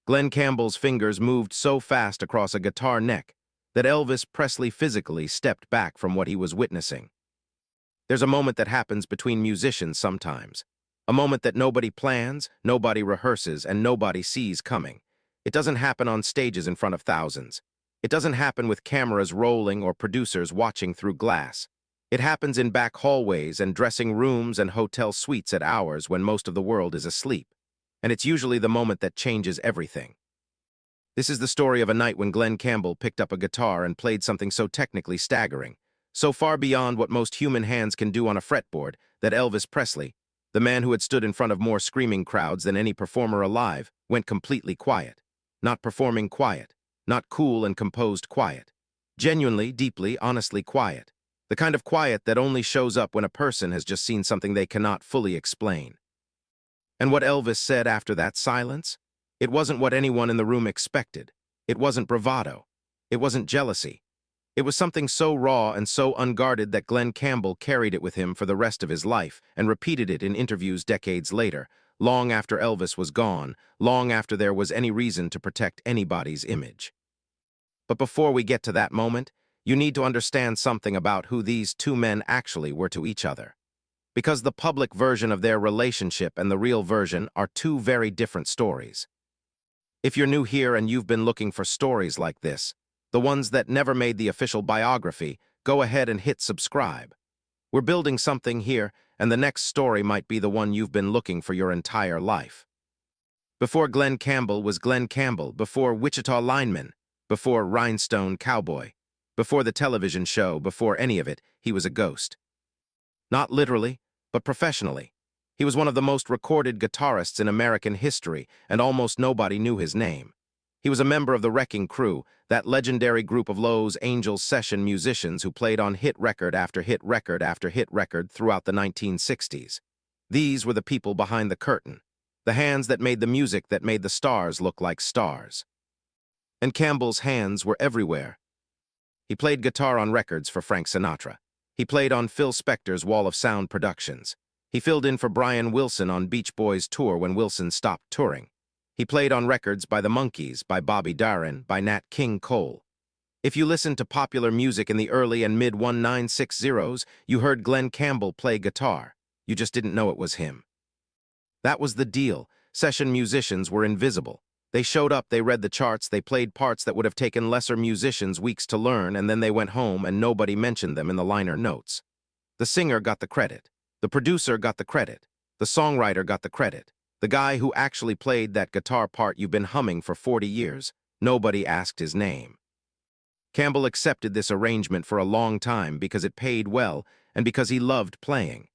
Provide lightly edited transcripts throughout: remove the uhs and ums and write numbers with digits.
Glen Campbell's fingers moved so fast across a guitar neck that Elvis Presley physically stepped back from what he was witnessing. There's a moment that happens between musicians sometimes. A moment that nobody plans, nobody rehearses, and nobody sees coming. It doesn't happen on stages in front of thousands. It doesn't happen with cameras rolling or producers watching through glass. It happens in back hallways and dressing rooms and hotel suites at hours when most of the world is asleep. And it's usually the moment that changes everything. This is the story of a night when Glen Campbell picked up a guitar and played something so technically staggering, so far beyond what most human hands can do on a fretboard, that Elvis Presley, the man who had stood in front of more screaming crowds than any performer alive, went completely quiet. Not performing quiet, not cool and composed quiet. Genuinely, deeply, honestly quiet. The kind of quiet that only shows up when a person has just seen something they cannot fully explain. And what Elvis said after that silence? It wasn't what anyone in the room expected. It wasn't bravado. It wasn't jealousy. It was something so raw and so unguarded that Glen Campbell carried it with him for the rest of his life and repeated it in interviews decades later, long after Elvis was gone, long after there was any reason to protect anybody's image. But before we get to that moment, you need to understand something about who these two men actually were to each other. Because the public version of their relationship and the real version are two very different stories. If you're new here and you've been looking for stories like this, the ones that never made the official biography, go ahead and hit subscribe. We're building something here, and the next story might be the one you've been looking for your entire life. Before Glen Campbell was Glen Campbell, before Wichita Lineman, before Rhinestone Cowboy, before the television show, before any of it, he was a ghost. Not literally, but professionally. He was one of the most recorded guitarists in American history, and almost nobody knew his name. He was a member of the Wrecking Crew, that legendary group of Los Angeles session musicians who played on hit record after hit record after hit record throughout the 1960s. These were the people behind the curtain, the hands that made the music that made the stars look like stars. And Campbell's hands were everywhere. He played guitar on records for Frank Sinatra. He played on Phil Spector's Wall of Sound Productions. He filled in for Brian Wilson on Beach Boys' tour when Wilson stopped touring. He played on records by the Monkees, by Bobby Darin, by Nat King Cole. If you listened to popular music in the early and mid-1960s, you heard Glen Campbell play guitar. You just didn't know it was him. That was the deal. Session musicians were invisible. They showed up, they read the charts, they played parts that would have taken lesser musicians weeks to learn, and then they went home and nobody mentioned them in the liner notes. The singer got the credit. The producer got the credit. The songwriter got the credit. The guy who actually played that guitar part you've been humming for 40 years, nobody asked his name. Campbell accepted this arrangement for a long time because it paid well and because he loved playing.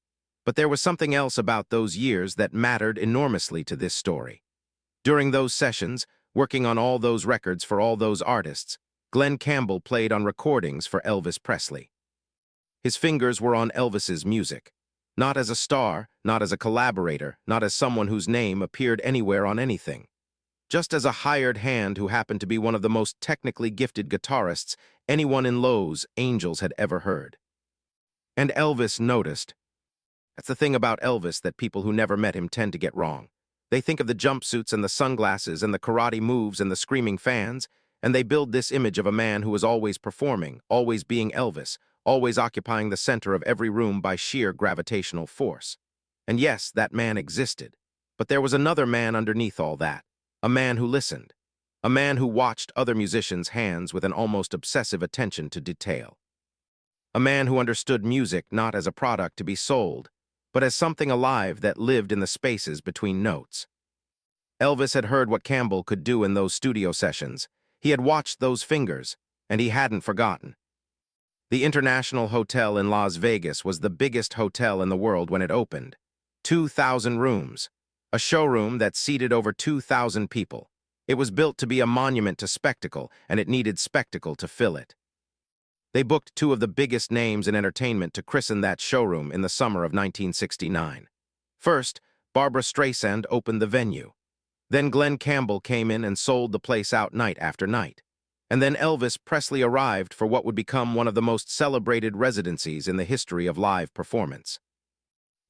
But there was something else about those years that mattered enormously to this story. During those sessions, working on all those records for all those artists, Glen Campbell played on recordings for Elvis Presley. His fingers were on Elvis's music. Not as a star, not as a collaborator, not as someone whose name appeared anywhere on anything. Just as a hired hand who happened to be one of the most technically gifted guitarists anyone in Los Angeles had ever heard. And Elvis noticed. That's the thing about Elvis that people who never met him tend to get wrong. They think of the jumpsuits and the sunglasses and the karate moves and the screaming fans, and they build this image of a man who was always performing, always being Elvis, always occupying the center of every room by sheer gravitational force. And yes, that man existed. But there was another man underneath all that, a man who listened, a man who watched other musicians' hands with an almost obsessive attention to detail. A man who understood music not as a product to be sold, but as something alive that lived in the spaces between notes. Elvis had heard what Campbell could do in those studio sessions. He had watched those fingers, and he hadn't forgotten. The International Hotel in Las Vegas was the biggest hotel in the world when it opened. 2,000 rooms. A showroom that seated over 2,000 people. It was built to be a monument to spectacle, and it needed spectacle to fill it. They booked two of the biggest names in entertainment to christen that showroom in the summer of 1969. First, Barbra Streisand opened the venue. Then Glen Campbell came in and sold the place out night after night. And then Elvis Presley arrived for what would become one of the most celebrated residencies in the history of live performance.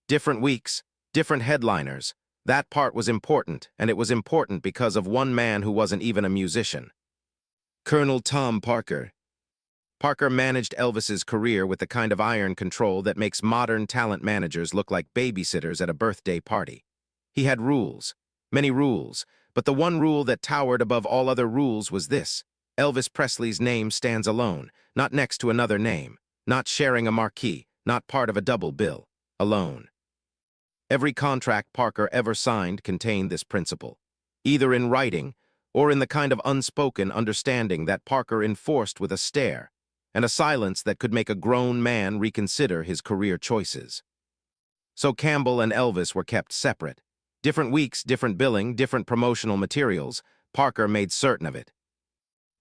Different weeks, different headliners, That part was important, and it was important because of one man who wasn't even a musician. Colonel Tom Parker. Parker managed Elvis's career with the kind of iron control that makes modern talent managers look like babysitters at a birthday party. He had rules, many rules, but the one rule that towered above all other rules was this: Elvis Presley's name stands alone, not next to another name, not sharing a marquee, not part of a double bill, alone. Every contract Parker ever signed contained this principle, either in writing or in the kind of unspoken understanding that Parker enforced with a stare, and a silence that could make a grown man reconsider his career choices. So Campbell and Elvis were kept separate. Different weeks, different billing, different promotional materials. Parker made certain of it.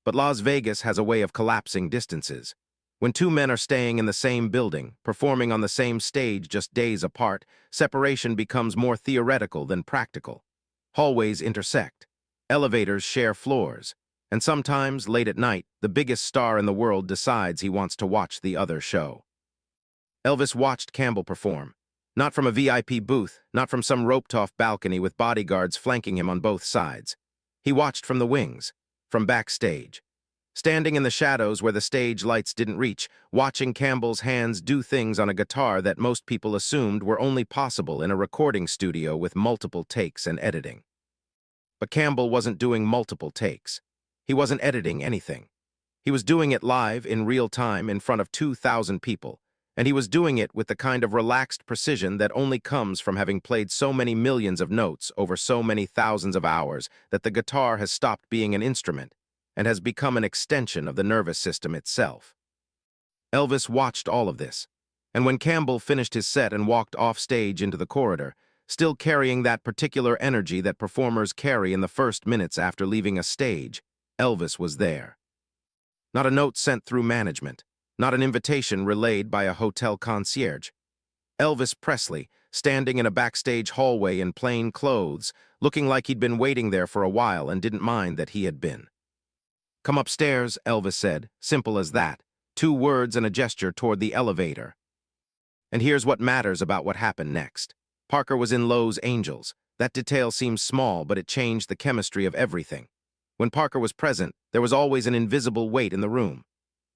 But Las Vegas has a way of collapsing distances. When two men are staying in the same building, performing on the same stage just days apart, separation becomes more theoretical than practical. Hallways intersect. Elevators share floors. And sometimes, late at night, the biggest star in the world decides he wants to watch the other show. Elvis watched Campbell perform. Not from a VIP booth, not from some roped-off balcony with bodyguards flanking him on both sides. He watched from the wings, from backstage. Standing in the shadows where the stage lights didn't reach, watching Campbell's hands do things on a guitar that most people assumed were only possible in a recording studio with multiple takes and editing. But Campbell wasn't doing multiple takes. He wasn't editing anything. He was doing it live in real time in front of 2,000 people, and he was doing it with the kind of relaxed precision that only comes from having played so many millions of notes over so many thousands of hours that the guitar has stopped being an instrument and has become an extension of the nervous system itself. Elvis watched all of this, and when Campbell finished his set and walked off stage into the corridor, still carrying that particular energy that performers carry in the first minutes after leaving a stage, Elvis was there. Not a note sent through management, not an invitation relayed by a hotel concierge. Elvis Presley, standing in a backstage hallway in plain clothes, looking like he'd been waiting there for a while and didn't mind that he had been. "Come upstairs," Elvis said, simple as that, 2 words and a gesture toward the elevator. And here's what matters about what happened next. Parker was in Lowe's Angels. That detail seems small, but it changed the chemistry of everything. When Parker was present, there was always an invisible weight in the room.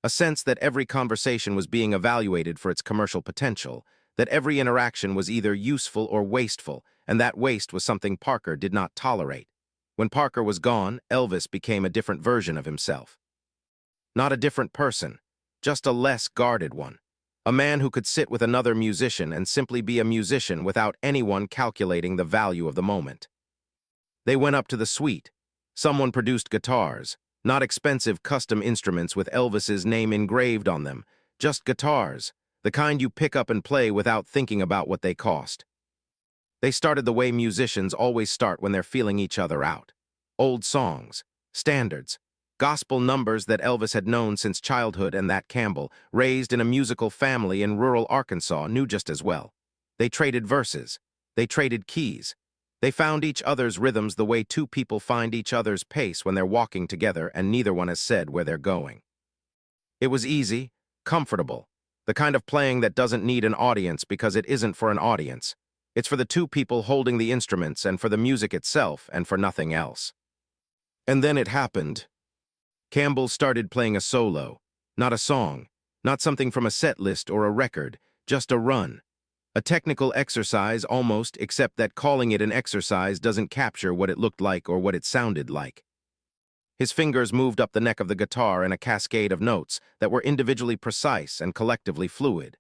A sense that every conversation was being evaluated for its commercial potential, that every interaction was either useful or wasteful, and that waste was something Parker did not tolerate. When Parker was gone, Elvis became a different version of himself. Not a different person, just a less guarded one. A man who could sit with another musician and simply be a musician without anyone calculating the value of the moment. They went up to the suite. Someone produced guitars, not expensive custom instruments with Elvis's name engraved on them, just guitars, the kind you pick up and play without thinking about what they cost. They started the way musicians always start when they're feeling each other out. Old songs, standards, gospel numbers that Elvis had known since childhood and that Campbell, raised in a musical family in rural Arkansas, knew just as well. They traded verses. They traded keys. They found each other's rhythms the way two people find each other's pace when they're walking together and neither one has said where they're going. It was easy, comfortable, the kind of playing that doesn't need an audience because it isn't for an audience. It's for the two people holding the instruments and for the music itself and for nothing else. And then it happened. Campbell started playing a solo, not a song, not something from a set list or a record, just a run. A technical exercise almost, except that calling it an exercise doesn't capture what it looked like or what it sounded like. His fingers moved up the neck of the guitar in a cascade of notes that were individually precise and collectively fluid.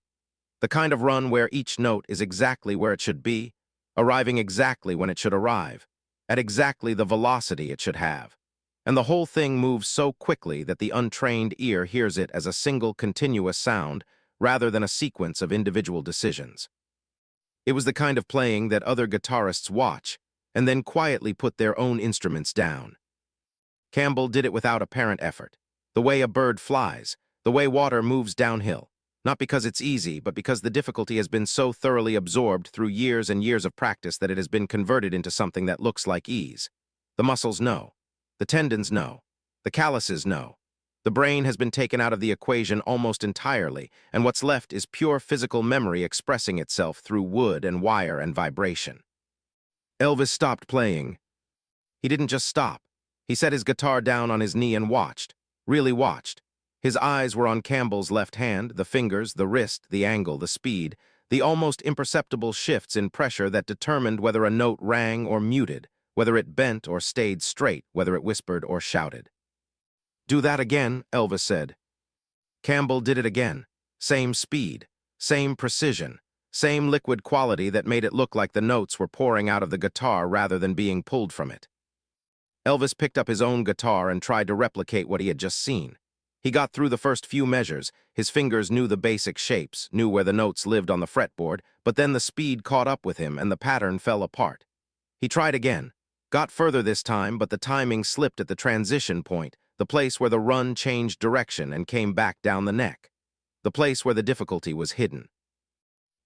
The kind of run where each note is exactly where it should be, arriving exactly when it should arrive, at exactly the velocity it should have. And the whole thing moves so quickly that the untrained ear hears it as a single continuous sound rather than a sequence of individual decisions. It was the kind of playing that other guitarists watch and then quietly put their own instruments down. Campbell did it without apparent effort, the way a bird flies, the way water moves downhill, not because it's easy, but because the difficulty has been so thoroughly absorbed through years and years of practice that it has been converted into something that looks like ease. The muscles know. The tendons know. The calluses know. The brain has been taken out of the equation almost entirely, and what's left is pure physical memory expressing itself through wood and wire and vibration. Elvis stopped playing. He didn't just stop. He set his guitar down on his knee and watched, really watched. His eyes were on Campbell's left hand, the fingers, the wrist, the angle, the speed, the almost imperceptible shifts in pressure that determined whether a note rang or muted, whether it bent or stayed straight, whether it whispered or shouted. "Do that again," Elvis said. Campbell did it again. Same speed, same precision, same liquid quality that made it look like the notes were pouring out of the guitar rather than being pulled from it. Elvis picked up his own guitar and tried to replicate what he had just seen. He got through the first few measures, his fingers knew the basic shapes, knew where the notes lived on the fretboard, but then the speed caught up with him and the pattern fell apart. He tried again, got further this time, but the timing slipped at the transition point, the place where the run changed direction and came back down the neck, the place where the difficulty was hidden.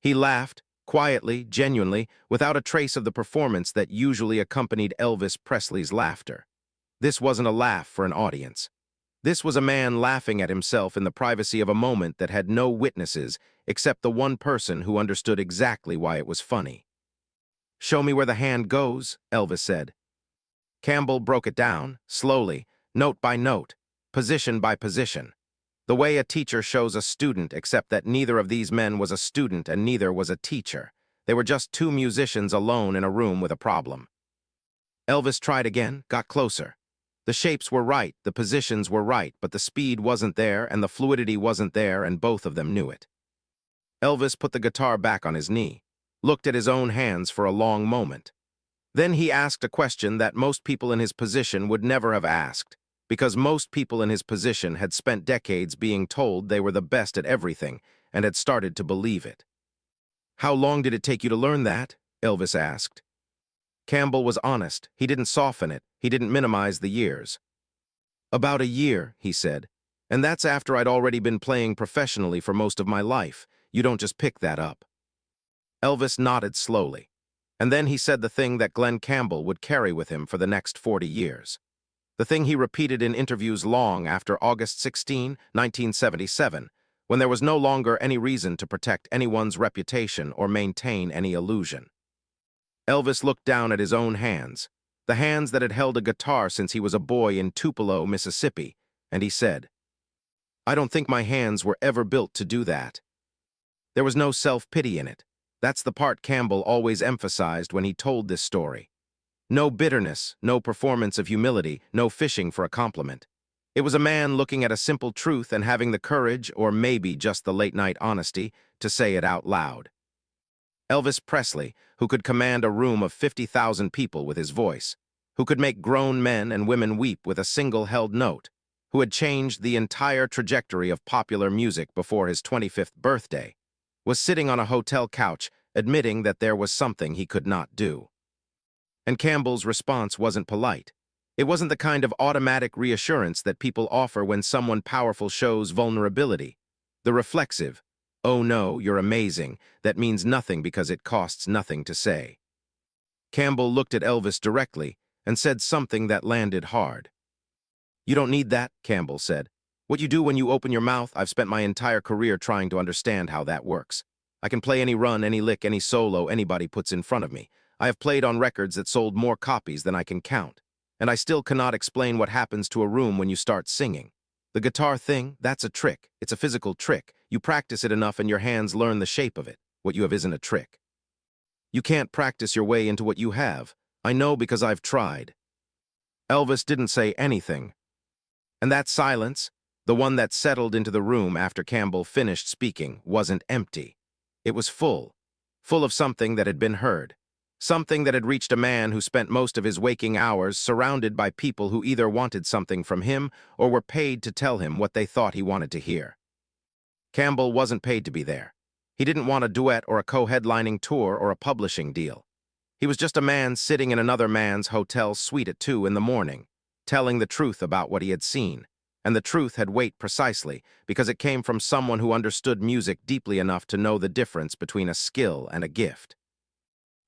He laughed, quietly, genuinely, without a trace of the performance that usually accompanied Elvis Presley's laughter. This wasn't a laugh for an audience. This was a man laughing at himself in the privacy of a moment that had no witnesses except the one person who understood exactly why it was funny. "Show me where the hand goes," Elvis said. Campbell broke it down, slowly, note by note, position by position. The way a teacher shows a student, except that neither of these men was a student and neither was a teacher. They were just two musicians alone in a room with a problem. Elvis tried again, got closer. The shapes were right, the positions were right, but the speed wasn't there and the fluidity wasn't there, and both of them knew it. Elvis put the guitar back on his knee, looked at his own hands for a long moment. Then he asked a question that most people in his position would never have asked, because most people in his position had spent decades being told they were the best at everything and had started to believe it. "How long did it take you to learn that?" Elvis asked. Campbell was honest. He didn't soften it. He didn't minimize the years. "About a year," he said. "And that's after I'd already been playing professionally for most of my life. You don't just pick that up." Elvis nodded slowly. And then he said the thing that Glen Campbell would carry with him for the next 40 years. The thing he repeated in interviews long after August 16, 1977, when there was no longer any reason to protect anyone's reputation or maintain any illusion. Elvis looked down at his own hands, the hands that had held a guitar since he was a boy in Tupelo, Mississippi, and he said, "I don't think my hands were ever built to do that." There was no self-pity in it. That's the part Campbell always emphasized when he told this story. No bitterness, no performance of humility, no fishing for a compliment. It was a man looking at a simple truth and having the courage, or maybe just the late-night honesty, to say it out loud. Elvis Presley, who could command a room of 50,000 people with his voice, who could make grown men and women weep with a single held note, who had changed the entire trajectory of popular music before his 25th birthday, was sitting on a hotel couch admitting that there was something he could not do. And Campbell's response wasn't polite. It wasn't the kind of automatic reassurance that people offer when someone powerful shows vulnerability. The reflexive, "Oh no, you're amazing," that means nothing because it costs nothing to say. Campbell looked at Elvis directly and said something that landed hard. "You don't need that," Campbell said. "What you do when you open your mouth, I've spent my entire career trying to understand how that works. I can play any run, any lick, any solo anybody puts in front of me. I have played on records that sold more copies than I can count. And I still cannot explain what happens to a room when you start singing. The guitar thing, that's a trick. It's a physical trick. You practice it enough and your hands learn the shape of it. What you have isn't a trick. You can't practice your way into what you have. I know because I've tried." Elvis didn't say anything. And that silence, the one that settled into the room after Campbell finished speaking, wasn't empty. It was full of something that had been heard. Something that had reached a man who spent most of his waking hours surrounded by people who either wanted something from him or were paid to tell him what they thought he wanted to hear. Campbell wasn't paid to be there. He didn't want a duet or a co-headlining tour or a publishing deal. He was just a man sitting in another man's hotel suite at 2 in the morning, telling the truth about what he had seen. And the truth had weight precisely because it came from someone who understood music deeply enough to know the difference between a skill and a gift.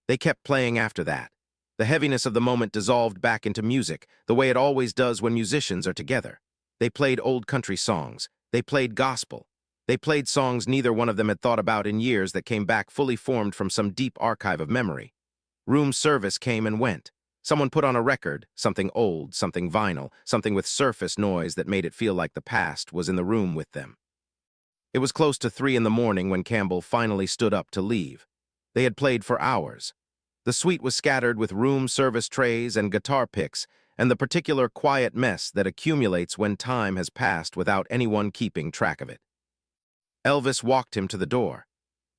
They kept playing after that. The heaviness of the moment dissolved back into music, the way it always does when musicians are together. They played old country songs. They played gospel. They played songs neither one of them had thought about in years that came back fully formed from some deep archive of memory. Room service came and went. Someone put on a record, something old, something vinyl, something with surface noise that made it feel like the past was in the room with them. It was close to 3 in the morning when Campbell finally stood up to leave. They had played for hours. The suite was scattered with room service trays and guitar picks, and the particular quiet mess that accumulates when time has passed without anyone keeping track of it. Elvis walked him to the door.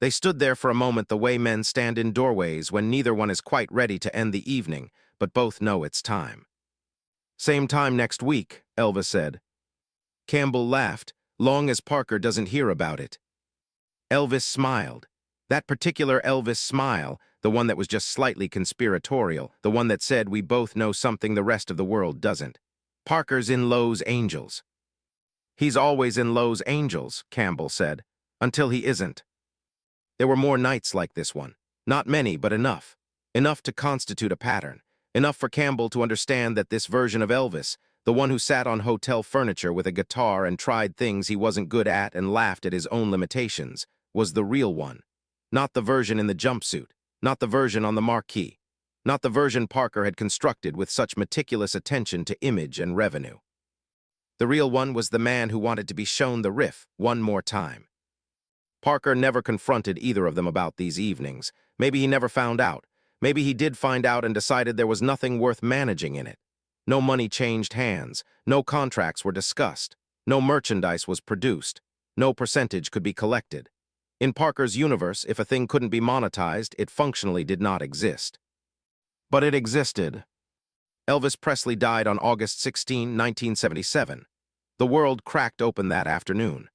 They stood there for a moment the way men stand in doorways when neither one is quite ready to end the evening, but both know it's time. "Same time next week," Elvis said. Campbell laughed, "long as Parker doesn't hear about it." Elvis smiled. That particular Elvis smile, the one that was just slightly conspiratorial, the one that said we both know something the rest of the world doesn't. "Parker's in Lowe's Angels." "He's always in Lowe's Angels," Campbell said, "until he isn't." There were more nights like this one. Not many, but enough. Enough to constitute a pattern. Enough for Campbell to understand that this version of Elvis, the one who sat on hotel furniture with a guitar and tried things he wasn't good at and laughed at his own limitations, was the real one. Not the version in the jumpsuit. Not the version on the marquee. Not the version Parker had constructed with such meticulous attention to image and revenue. The real one was the man who wanted to be shown the riff one more time. Parker never confronted either of them about these evenings. Maybe he never found out. Maybe he did find out and decided there was nothing worth managing in it. No money changed hands. No contracts were discussed. No merchandise was produced. No percentage could be collected. In Parker's universe, if a thing couldn't be monetized, it functionally did not exist. But it existed. Elvis Presley died on August 16, 1977. The world cracked open that afternoon.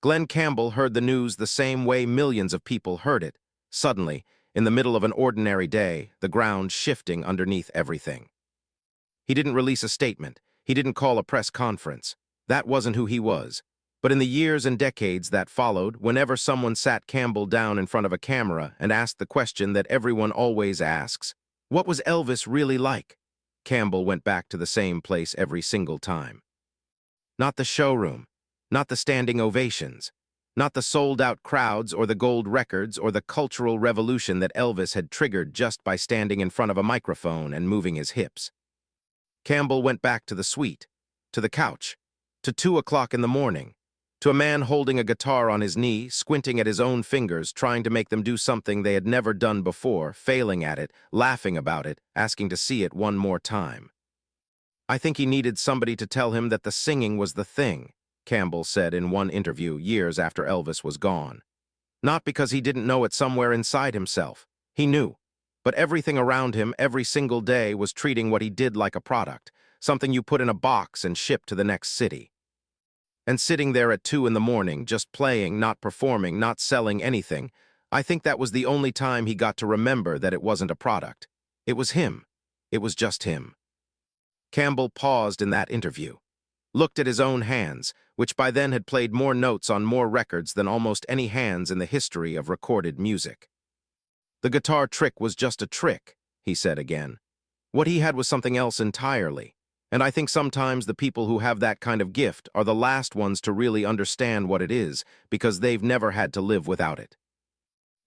Glen Campbell heard the news the same way millions of people heard it, suddenly, in the middle of an ordinary day, the ground shifting underneath everything. He didn't release a statement. He didn't call a press conference. That wasn't who he was. But in the years and decades that followed, whenever someone sat Campbell down in front of a camera and asked the question that everyone always asks, what was Elvis really like? Campbell went back to the same place every single time. Not the showroom. Not the standing ovations, not the sold-out crowds or the gold records or the cultural revolution that Elvis had triggered just by standing in front of a microphone and moving his hips. Campbell went back to the suite, to the couch, to 2 o'clock in the morning, to a man holding a guitar on his knee, squinting at his own fingers, trying to make them do something they had never done before, failing at it, laughing about it, asking to see it one more time. "I think he needed somebody to tell him that the singing was the thing," Campbell said in one interview years after Elvis was gone. Not because he didn't know it somewhere inside himself. He knew. But everything around him every single day was treating what he did like a product, something you put in a box and ship to the next city. And sitting there at 2 in the morning, just playing, not performing, not selling anything, I think that was the only time he got to remember that it wasn't a product. It was him. It was just him. Campbell paused in that interview, looked at his own hands, which by then had played more notes on more records than almost any hands in the history of recorded music. "The guitar trick was just a trick," he said again. "What he had was something else entirely. And I think sometimes the people who have that kind of gift are the last ones to really understand what it is, because they've never had to live without it."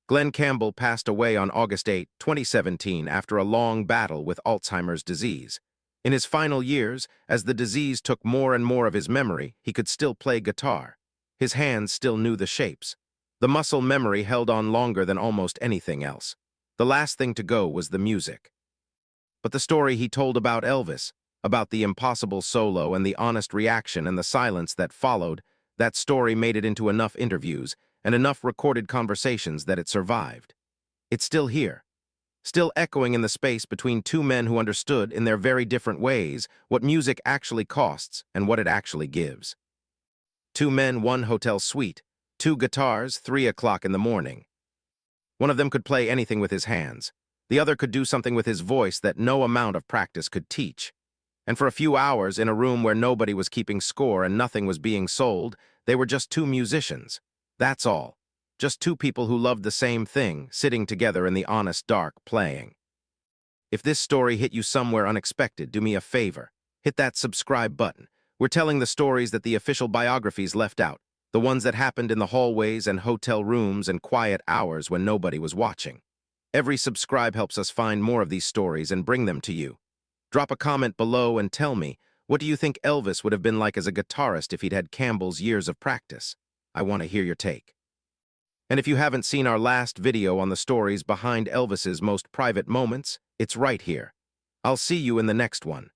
Glen Campbell passed away on August 8, 2017, after a long battle with Alzheimer's disease. In his final years, as the disease took more and more of his memory, he could still play guitar. His hands still knew the shapes. The muscle memory held on longer than almost anything else. The last thing to go was the music. But the story he told about Elvis, about the impossible solo and the honest reaction and the silence that followed, that story made it into enough interviews and enough recorded conversations that it survived. It's still here. Still echoing in the space between two men who understood in their very different ways what music actually costs and what it actually gives. Two men, one hotel suite, two guitars, 3 o'clock in the morning. One of them could play anything with his hands. The other could do something with his voice that no amount of practice could teach. And for a few hours, in a room where nobody was keeping score and nothing was being sold, they were just two musicians. That's all. Just two people who loved the same thing, sitting together in the honest dark, playing. If this story hit you somewhere unexpected, do me a favor. Hit that subscribe button. We're telling the stories that the official biographies left out, the ones that happened in the hallways and hotel rooms and quiet hours when nobody was watching. Every subscribe helps us find more of these stories and bring them to you. Drop a comment below and tell me, what do you think Elvis would have been like as a guitarist if he'd had Campbell's years of practice? I want to hear your take. And if you haven't seen our last video on the stories behind Elvis's most private moments, it's right here. I'll see you in the next one.